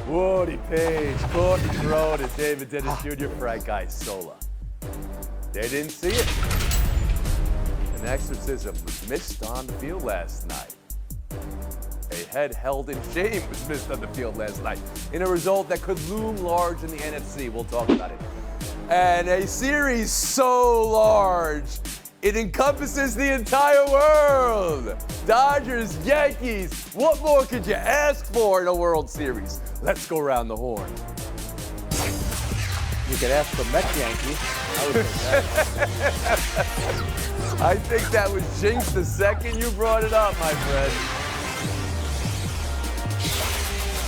Woody Page, Courtney Crone, and David Dennis Jr., Frank Isola. They didn't see it. An exorcism was missed on the field last night. A head held in shame was missed on the field last night in a result that could loom large in the NFC. We'll talk about it. And a series so large, it encompasses the entire world. Dodgers, Yankees, what more could you ask for in a World Series? Let's go around the horn. You could ask for Met Yankees. I think that was jinxed the second you brought it up, my friend.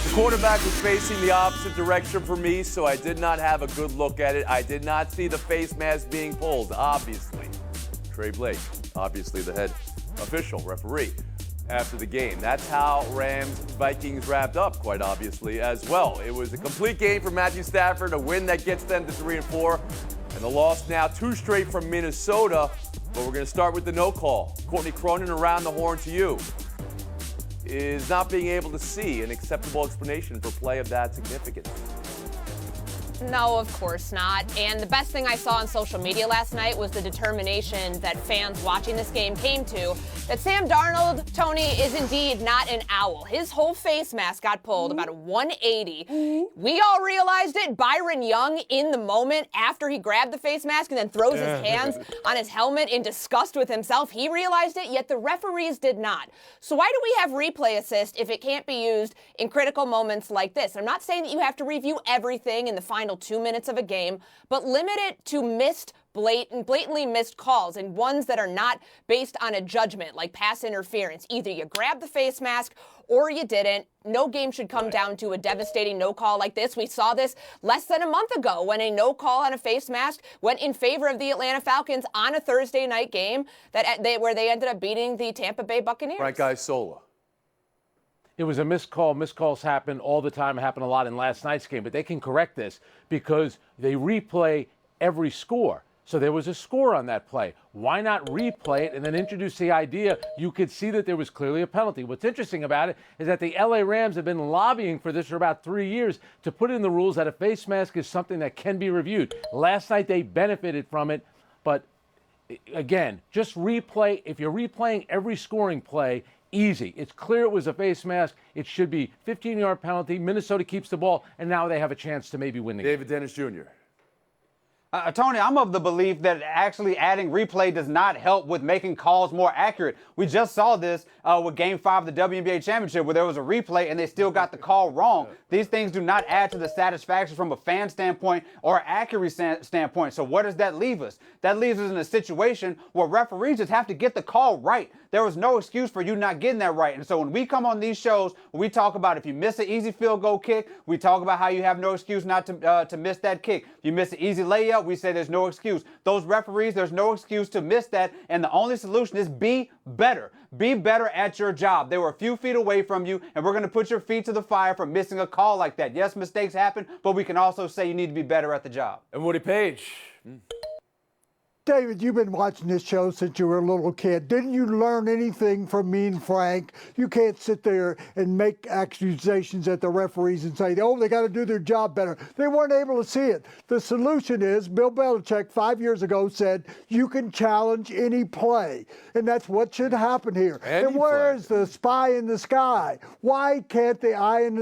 The quarterback was facing the opposite direction for me, so I did not have a good look at it. I did not see the face mask being pulled, obviously. Trey Blake, obviously the head official, referee, after the game. That's how Rams-Vikings wrapped up, quite obviously, as well. It was a complete game for Matthew Stafford, a win that gets them to 3-4, and the loss now 2 straight from Minnesota. But we're going to start with the no call. Courtney Cronin, around the horn to you. Is not being able to see an acceptable explanation for play of that significance. No, of course not. And the best thing I saw on social media last night was the determination that fans watching this game came to, that Sam Darnold, Tony, is indeed not an owl. His whole face mask got pulled about a 180. We all realized it. Byron Young, in the moment, after he grabbed the face mask and then throws his hands on his helmet in disgust with himself, he realized it, yet the referees did not. So why do we have replay assist if it can't be used in critical moments like this? I'm not saying that you have to review everything in the final 2 minutes of a game, but limit it to blatantly missed calls and ones that are not based on a judgment, like pass interference. Either you grabbed the face mask or you didn't. No game should come down to a devastating no call like this. We saw this less than a month ago when a no call on a face mask went in favor of the Atlanta Falcons on a Thursday night game where they ended up beating the Tampa Bay Buccaneers. Frank Isola. It was a missed call. Missed calls happen all the time. It happened a lot in last night's game. But they can correct this because they replay every score. So there was a score on that play. Why not replay it and then introduce the idea you could see that there was clearly a penalty? What's interesting about it is that the LA Rams have been lobbying for this for about 3 years to put in the rules that a face mask is something that can be reviewed. Last night they benefited from it, but again, just replay. If you're replaying every scoring play, easy. It's clear it was a face mask. It should be 15-yard penalty. Minnesota keeps the ball, and now they have a chance to maybe win the game. David Dennis Jr. Tony, I'm of the belief that actually adding replay does not help with making calls more accurate. We just saw this with Game 5 of the WNBA Championship where there was a replay and they still got the call wrong. These things do not add to the satisfaction from a fan standpoint or accuracy standpoint. So where does that leave us? That leaves us in a situation where referees just have to get the call right. There was no excuse for you not getting that right. And so when we come on these shows, we talk about if you miss an easy field goal kick, we talk about how you have no excuse not to miss that kick. If you miss an easy layup, we say there's no excuse. Those referees, there's no excuse to miss that. And the only solution is be better. Be better at your job. They were a few feet away from you, and we're going to put your feet to the fire for missing a call like that. Yes, mistakes happen, but we can also say you need to be better at the job. And Woody Page. David, you've been watching this show since you were a little kid. Didn't you learn anything from me and Frank? You can't sit there and make accusations at the referees and say, oh, they got to do their job better. They weren't able to see it. The solution is Bill Belichick 5 years ago said you can challenge any play. And that's what should happen here. And where is the spy in the sky? Why can't the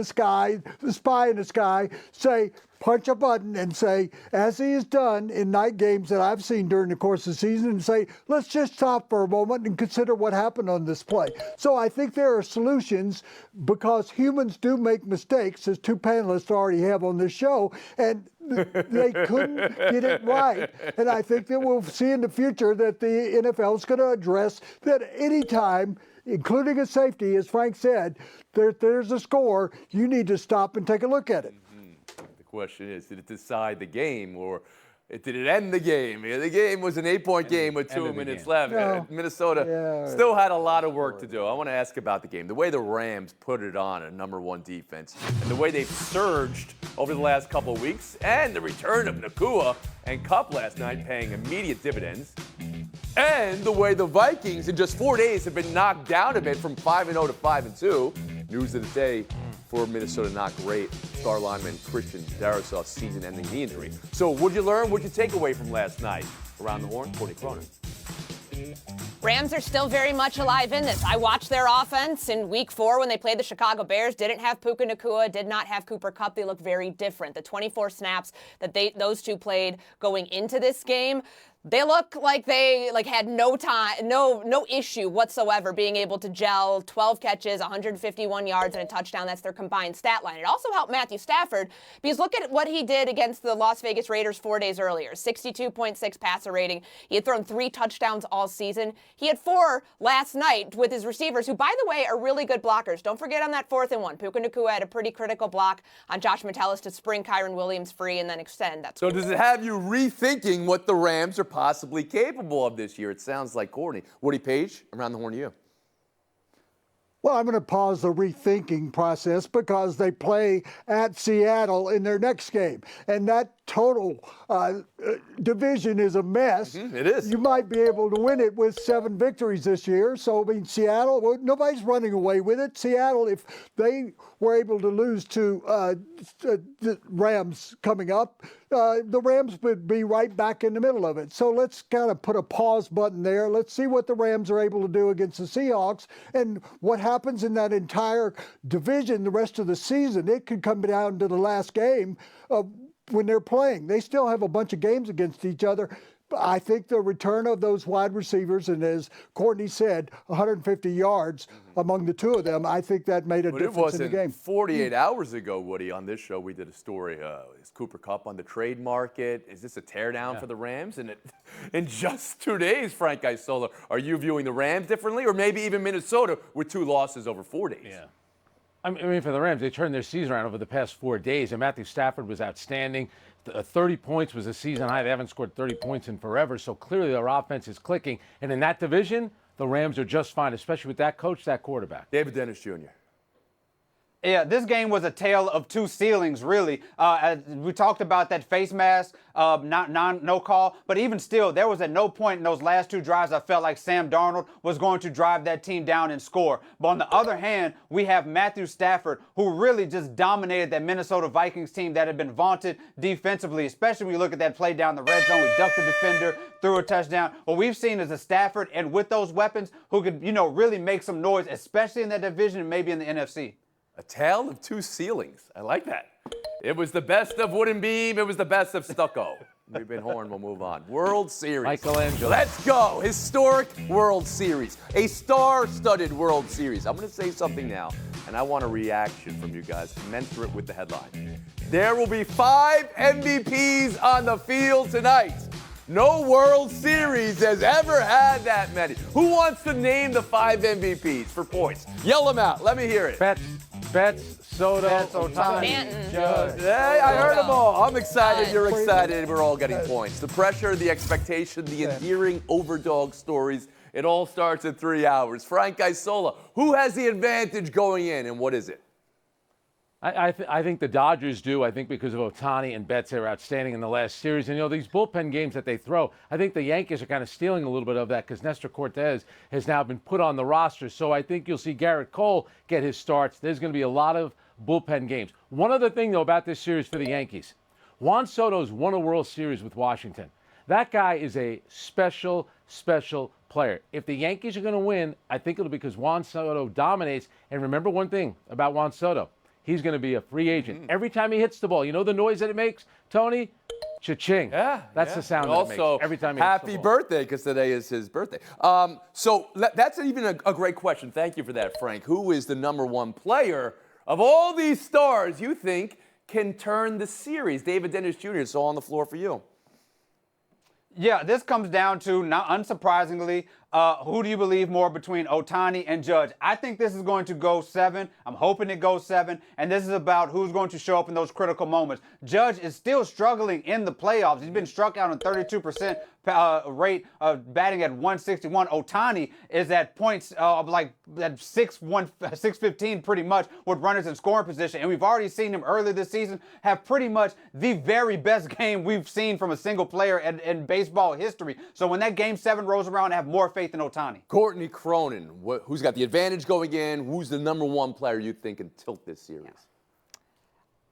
spy in the sky say, punch a button and say, as he has done in night games that I've seen during the course of the season, and say, let's just stop for a moment and consider what happened on this play. So I think there are solutions because humans do make mistakes, as 2 panelists already have on this show, and they couldn't get it right. And I think that we'll see in the future that the NFL is going to address that any time, including a safety, as Frank said, there's a score, you need to stop and take a look at it. Question is, did it decide the game or did it end the game? The game was an 8-point game with 2 minutes left. No. Minnesota still had a lot of work to do. I want to ask about the game. The way the Rams put it on a #1 defense and the way they've surged over the last couple of weeks and the return of Nacua and Kupp last night paying immediate dividends. And the way the Vikings in just 4 days have been knocked down a bit from 5-0 to 5-2. News of the day, for Minnesota not great star lineman Christian Darrisaw's season-ending knee injury. So what'd you learn? What'd you take away from last night? Around the horn, Courtney Cronin. Rams are still very much alive in this. I watched their offense in week 4 when they played the Chicago Bears. Didn't have Puka Nacua, did not have Cooper Kupp. They look very different. The 24 snaps that those two played going into this game, they look like they had no issue whatsoever being able to gel. 12 catches, 151 yards, and a touchdown. That's their combined stat line. It also helped Matthew Stafford because look at what he did against the Las Vegas Raiders 4 days earlier. 62.6 passer rating. He had thrown 3 touchdowns all season. He had 4 last night with his receivers, who, by the way, are really good blockers. Don't forget on that 4th and 1. Puka Nacua had a pretty critical block on Josh Metellus to spring Kyron Williams free and then extend. So does it have you rethinking what the Rams are possibly capable of this year? It sounds like Courtney. Woody Page, around the horn to you. Well, I'm going to pause the rethinking process because they play at Seattle in their next game. And that total division is a mess. It is. You might be able to win it with 7 victories this year. So, I mean, Seattle, well, nobody's running away with it. Seattle, if they were able to lose to the Rams coming up, the Rams would be right back in the middle of it. So let's kind of put a pause button there. Let's see what the Rams are able to do against the Seahawks and what happens in that entire division the rest of the season. It could come down to the last game when they're playing. They still have a bunch of games against each other. I think the return of those wide receivers, and as Courtney said, 150 yards among the two of them, I think that made a difference in the game. 48 hours ago, Woody, on this show, we did a story. Is Cooper Kupp on the trade market? Is this a teardown for the Rams? And in just 2 days, Frank Isola, are you viewing the Rams differently, or maybe even Minnesota with 2 losses over 4 days? Yeah. I mean, for the Rams, they turned their season around over the past 4 days, and Matthew Stafford was outstanding. 30 points was a season high. They haven't scored 30 points in forever, so clearly their offense is clicking. And in that division, the Rams are just fine, especially with that coach, that quarterback. David Dennis Jr. Yeah, this game was a tale of 2 ceilings, really. We talked about that face mask, no call, but even still, there was at no point in those last 2 drives I felt like Sam Darnold was going to drive that team down and score. But on the other hand, we have Matthew Stafford, who really just dominated that Minnesota Vikings team that had been vaunted defensively, especially when you look at that play down the red zone. We ducked the defender, threw a touchdown. What we've seen is a Stafford, and with those weapons, who could, really make some noise, especially in that division and maybe in the NFC. A tale of 2 ceilings. I like that. It was the best of wooden beam. It was the best of stucco. We've been Horn. We'll move on. World Series. Michelangelo. Let's go. Historic World Series. A star-studded World Series. I'm going to say something now, and I want a reaction from you guys commensurate with the headline. There will be 5 MVPs on the field tonight. No World Series has ever had that many. Who wants to name the 5 MVPs for points? Yell them out. Let me hear it. Betts, Soto, Stanton. Judge. Hey, I heard them all. I'm excited. Done. You're excited. We're all getting points. The pressure, the expectation, the endearing overdog stories. It all starts in 3 hours. Frank Isola, who has the advantage going in, and what is it? I think the Dodgers do. I think because of Ohtani and Betts, they were outstanding in the last series. And, these bullpen games that they throw, I think the Yankees are kind of stealing a little bit of that because Nestor Cortez has now been put on the roster. So I think you'll see Garrett Cole get his starts. There's going to be a lot of bullpen games. One other thing, though, about this series for the Yankees. Juan Soto's won a World Series with Washington. That guy is a special player. If the Yankees are going to win, I think it'll be because Juan Soto dominates. And remember one thing about Juan Soto. He's going to be a free agent. Every time he hits the ball, you know the noise that it makes, Tony? Cha-ching. Yeah. That's the sound also, that it makes every time he hits the ball. Happy birthday, because today is his birthday. So that's even a great question. Thank you for that, Frank. Who is the number 1 player of all these stars you think can turn the series? David Dennis Jr., it's all on the floor for you. Yeah, this comes down to, not unsurprisingly, who do you believe more between Ohtani and Judge? I think this is going to go 7. I'm hoping it goes 7. And this is about who's going to show up in those critical moments. Judge is still struggling in the playoffs. He's been struck out on 32% rate, batting at 161. Ohtani is at points like at 615 pretty much with runners in scoring position. And we've already seen him earlier this season have pretty much the very best game we've seen from a single player in baseball history. So when that Game 7 rolls around and have more faith in Ohtani. Courtney Cronin, who's got the advantage going in? Who's the number one player you think can tilt this series? Yeah.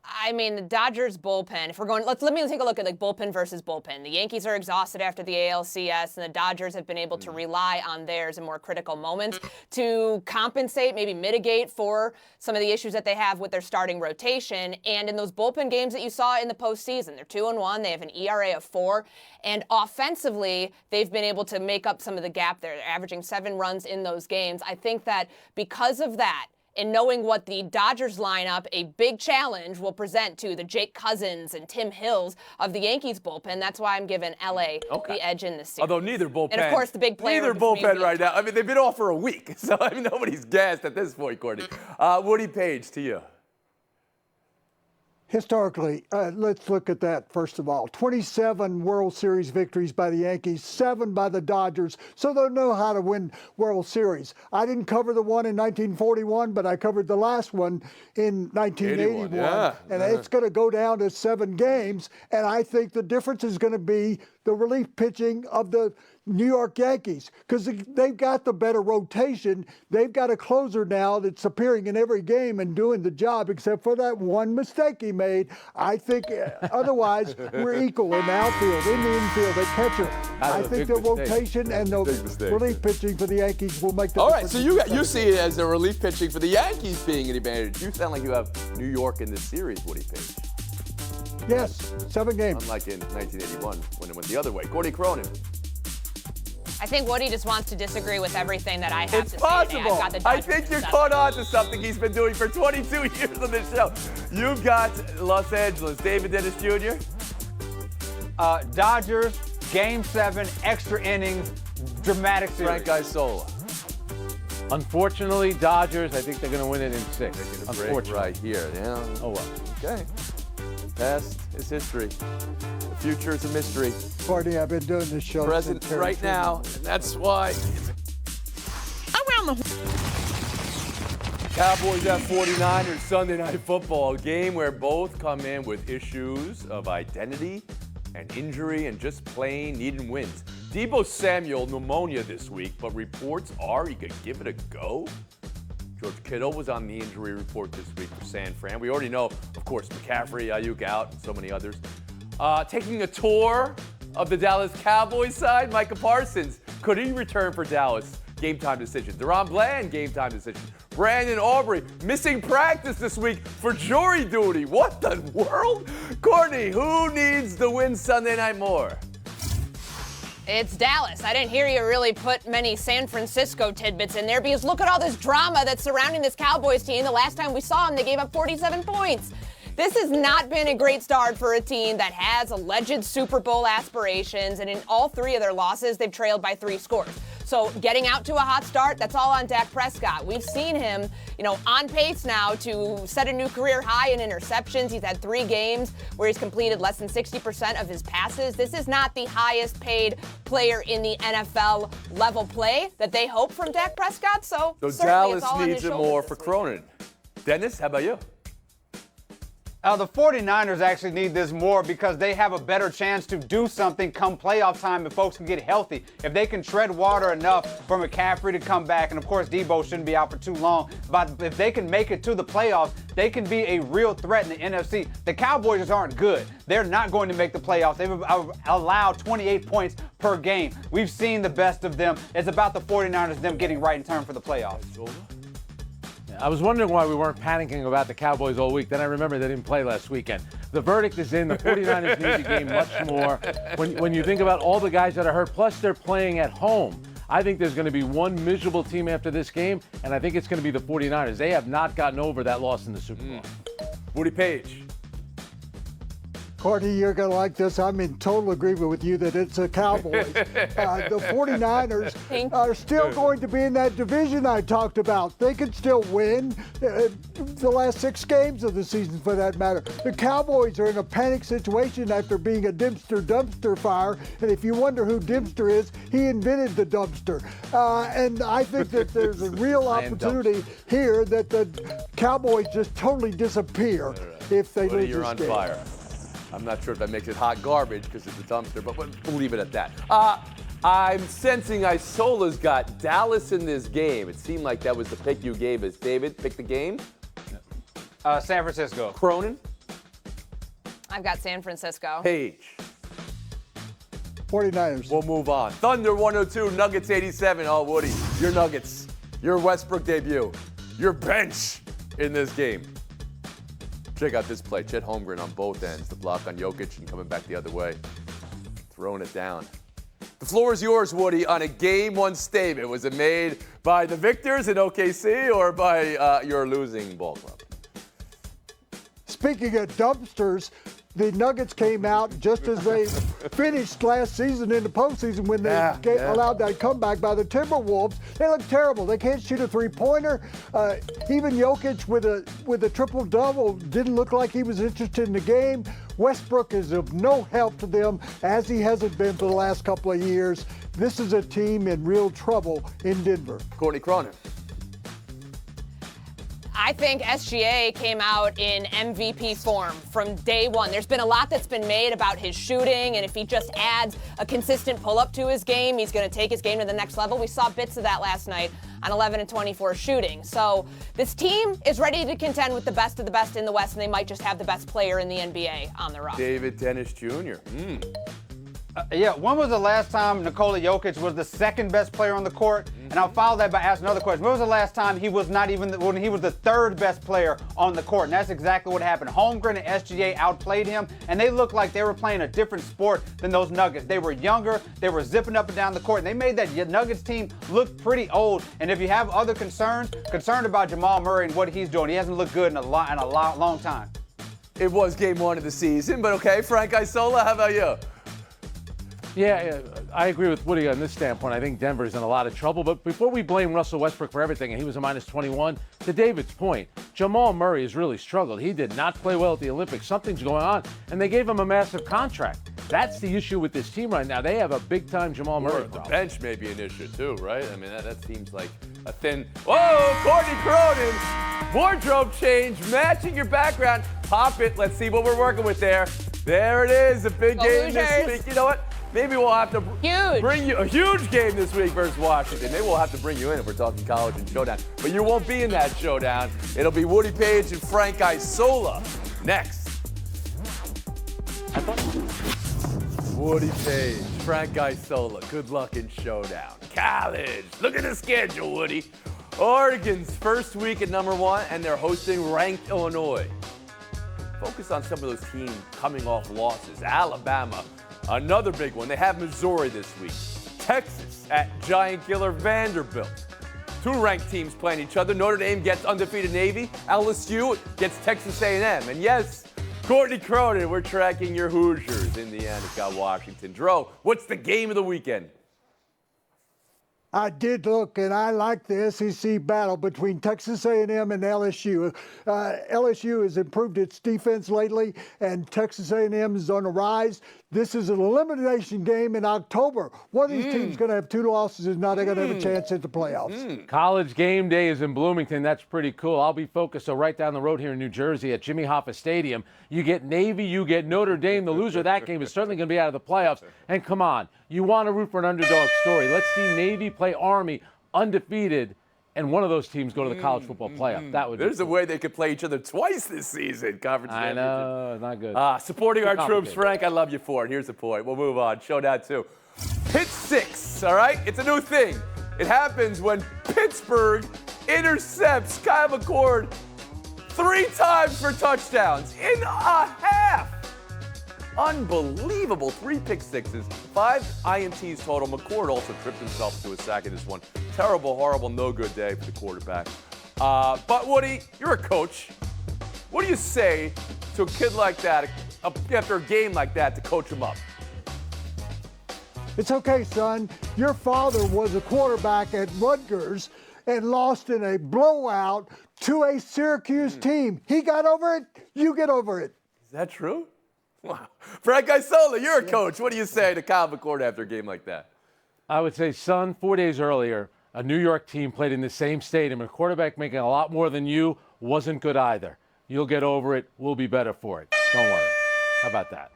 I mean, the Dodgers bullpen, if we're going, let me take a look at like bullpen versus bullpen. The Yankees are exhausted after the ALCS, and the Dodgers have been able to rely on theirs in more critical moments to compensate, maybe mitigate for some of the issues that they have with their starting rotation. And in those bullpen games that you saw in the postseason, they're 2-1, they have an ERA of 4, and offensively, they've been able to make up some of the gap there. They're averaging 7 runs in those games. I think that because of that, and knowing what the Dodgers lineup, a big challenge, will present to the Jake Cousins and Tim Hills of the Yankees bullpen, that's why I'm giving LA the edge in this series. Although neither bullpen. And of course, the big player. Neither bullpen right now. I mean, they've been off for a week, so I mean, nobody's gassed at this point, Courtney. Woody Page, to you. Historically, let's look at that first of all. 27 World Series victories by the Yankees, 7 by the Dodgers, so they know how to win World Series. I didn't cover the one in 1941, but I covered the last one in 1981. And it's going to go down to 7 games, and I think the difference is going to be the relief pitching of the New York Yankees, because they've got the better rotation. They've got a closer now that's appearing in every game and doing the job, except for that one mistake he made. I think otherwise we're equal in the outfield, in the infield, at catcher. I think the rotation and the relief pitching for the Yankees will make the difference. All right, so you see it as the relief pitching for the Yankees being an advantage. You sound like you have New York in this series, Woody Page. Yes, 7 games. Unlike in 1981 when it went the other way. Courtney Cronin. I think Woody just wants to disagree with everything that I have It's to possible. say. I've got the I Dodgers think you're set. caught on to something he's been doing for 22 years on this show. You've got Los Angeles. David Dennis Jr. Dodgers, Game 7, extra innings, dramatic series. Frank Isola. Unfortunately, Dodgers, I think they're going to win it in 6. Unfortunately. Right here. Yeah. Oh, well. Okay. Past is history. The future is a mystery. Courtney, I've been doing this show Present since right now, and that's why. Around the Cowboys at 49ers Sunday Night Football, a game where both come in with issues of identity and injury and just plain needing wins. Deebo Samuel, pneumonia this week, but reports are he could give it a go. George Kittle was on the injury report this week for San Fran. We already know, of course, McCaffrey, Ayuk out, and so many others. Taking a tour of the Dallas Cowboys side, Micah Parsons. Could he return for Dallas? Game time decision. Deron Bland, game time decision. Brandon Aubrey missing practice this week for jury duty. What the world? Courtney, who needs the win Sunday night more? It's Dallas. I didn't hear you really put many San Francisco tidbits in there because look at all this drama that's surrounding this Cowboys team. The last time we saw them, they gave up 47 points. This has not been a great start for a team that has alleged Super Bowl aspirations, and in all 3 of their losses, they've trailed by 3 scores. So getting out to a hot start, that's all on Dak Prescott. We've seen him, on pace now to set a new career high in interceptions. He's had 3 games where he's completed less than 60% of his passes. This is not the highest paid player in the NFL level play that they hope from Dak Prescott. So Dallas needs it more for Cronin. Dennis, how about you? The 49ers actually need this more because they have a better chance to do something come playoff time if folks can get healthy. If they can tread water enough for McCaffrey to come back, and of course Deebo shouldn't be out for too long, but if they can make it to the playoffs, they can be a real threat in the NFC. The Cowboys just aren't good. They're not going to make the playoffs. They've allowed 28 points per game. We've seen the best of them. It's about the 49ers, them getting right in time for the playoffs. I was wondering why we weren't panicking about the Cowboys all week. Then I remember they didn't play last weekend. The verdict is in. The 49ers need the game much more. When you think about all the guys that are hurt, plus they're playing at home, I think there's going to be one miserable team after this game, and I think it's going to be the 49ers. They have not gotten over that loss in the Super Bowl. Woody Page. Courtney, you're going to like this. I'm in total agreement with you that it's the Cowboys. The 49ers are still going to be in that division I talked about. They could still win the last 6 games of the season, for that matter. The Cowboys are in a panic situation after being a dumpster fire. And if you wonder who Dempster is, he invented the dumpster. And I think that there's a real opportunity here that the Cowboys just totally disappear if they lose You're this on game. fire. I'm not sure if that makes it hot garbage because it's a dumpster, but we'll leave it at that. I'm sensing Isola's got Dallas in this game. It seemed like that was the pick you gave us. David, pick the game. San Francisco. Cronin. I've got San Francisco. Paige. 49ers. We'll move on. Thunder 102, Nuggets 87. Oh, Woody, your Nuggets, your Westbrook debut, your bench in this game. Check out this play. Chet Holmgren on both ends. The block on Jokic and coming back the other way. Throwing it down. The floor is yours, Woody, on a Game 1 statement. Was it made by the victors in OKC or by your losing ball club? Speaking of dumpsters, the Nuggets came out just as they finished last season in the postseason when they allowed that comeback by the Timberwolves. They look terrible. They can't shoot a three-pointer. Even Jokic with a triple-double didn't look like he was interested in the game. Westbrook is of no help to them, as he hasn't been for the last couple of years. This is a team in real trouble in Denver. Courtney Cronin. I think SGA came out in MVP form from day one. There's been a lot that's been made about his shooting, and if he just adds a consistent pull-up to his game, he's going to take his game to the next level. We saw bits of that last night on 11 and 24 shooting. So this team is ready to contend with the best of the best in the West, and they might just have the best player in the NBA on the roster. David Dennis Jr. When was the last time Nikola Jokic was the second best player on the court? And I'll follow that by asking another question. When was the last time he was when he was the third best player on the court? And that's exactly what happened. Holmgren and SGA outplayed him, and they looked like they were playing a different sport than those Nuggets. They were younger, they were zipping up and down the court, and they made that Nuggets team look pretty old. And if you have other concerned about Jamal Murray and what he's doing, he hasn't looked good in a long time. It was Game 1 of the season, but okay. Frank Isola, how about you? Yeah, I agree with Woody on this standpoint. I think Denver's in a lot of trouble. But before we blame Russell Westbrook for everything, and he was a minus 21, to David's point, Jamal Murray has really struggled. He did not play well at the Olympics. Something's going on, and they gave him a massive contract. That's the issue with this team right now. They have a big-time Jamal Murray The problem. bench may be an issue too, right? I mean, that seems like a thin. Whoa, Courtney Cronin, wardrobe change, matching your background. Pop it. Let's see what we're working with there. There it is, a big game this Hoosiers. week. You know what? Maybe we'll have to bring you a huge game this week versus Washington. Maybe we'll have to bring you in if we're talking college and showdown. But you won't be in that showdown. It'll be Woody Page and Frank Isola next. Woody Page, Frank Isola. Good luck in showdown. College. Look at the schedule, Woody. Oregon's first week at #1, and they're hosting ranked Illinois. Focus on some of those teams coming off losses. Alabama. Another big one. They have Missouri this week. Texas at giant killer Vanderbilt. Two ranked teams playing each other. Notre Dame gets undefeated Navy. LSU gets Texas A&M. And yes, Courtney Cronin, we're tracking your Hoosiers. Indiana got Washington. Dro, what's the game of the weekend? I did look, and I like the SEC battle between Texas A&M and LSU. LSU has improved its defense lately, and Texas A&M is on the rise. This is an elimination game in October. One of these teams is going to have 2 losses and not going to have a chance at the playoffs. College game day is in Bloomington. That's pretty cool. I'll be focused right down the road here in New Jersey at Jimmy Hoffa Stadium. You get Navy, you get Notre Dame. The loser of that game is certainly going to be out of the playoffs. And come on, you want to root for an underdog story. Let's see Navy play Army undefeated, and one of those teams go to the college football playoff. That would be There's cool. a way they could play each other twice this season. Conference I championship. know, not good. Supporting Too our troops, complicated. Frank, I love you for it. Here's the point. We'll move on. Showdown 2. Pitt 6, all right? It's a new thing. It happens when Pittsburgh intercepts Kyle McCord 3 times for touchdowns in a half. Unbelievable. 3 pick sixes, 5 INTs total. McCord also tripped himself to a sack in this one. Terrible, horrible, no good day for the quarterback. But Woody, you're a coach. What do you say to a kid like that after a game like that to coach him up? It's okay, son. Your father was a quarterback at Rutgers and lost in a blowout to a Syracuse team. He got over it. You get over it. Is that true? Wow. Frank Isola, you're a coach. What do you say to Kyle McCord after a game like that? I would say, son, 4 days earlier, a New York team played in the same stadium. A quarterback making a lot more than you wasn't good either. You'll get over it. We'll be better for it. Don't worry. How about that?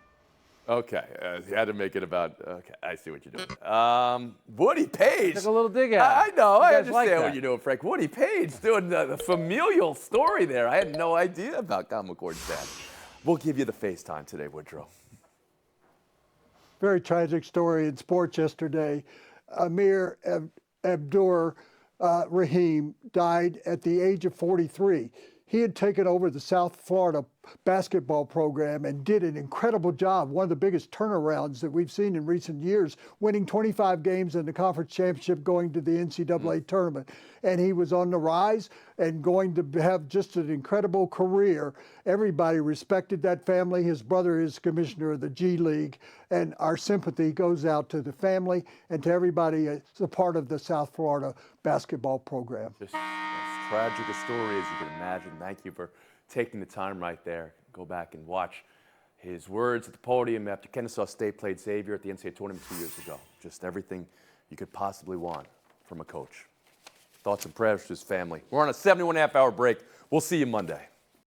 Okay, you had to make it about. Okay, I see what you're doing. Woody Page. Took a little dig at I it. know. You I guys understand like what that. you're doing, Frank. Woody Page doing the familial story there. I had no idea about Kyle McCord's dad. We'll give you the FaceTime today, Woodrow. Very tragic story in sports yesterday. Amir Abdur Rahim died at the age of 43. He had taken over the South Florida basketball program and did an incredible job, one of the biggest turnarounds that we've seen in recent years, winning 25 games in the conference championship, going to the NCAA tournament. And he was on the rise and going to have just an incredible career. Everybody respected that family. His brother is commissioner of the G League, and our sympathy goes out to the family and to everybody as a part of the South Florida basketball program. Just as tragic a story as you can imagine. Thank you for taking the time right there. Go back and watch his words at the podium after Kennesaw State played Xavier at the NCAA tournament 2 years ago. Just everything you could possibly want from a coach. Thoughts and prayers to his family. We're on a 71.5-hour break. We'll see you Monday.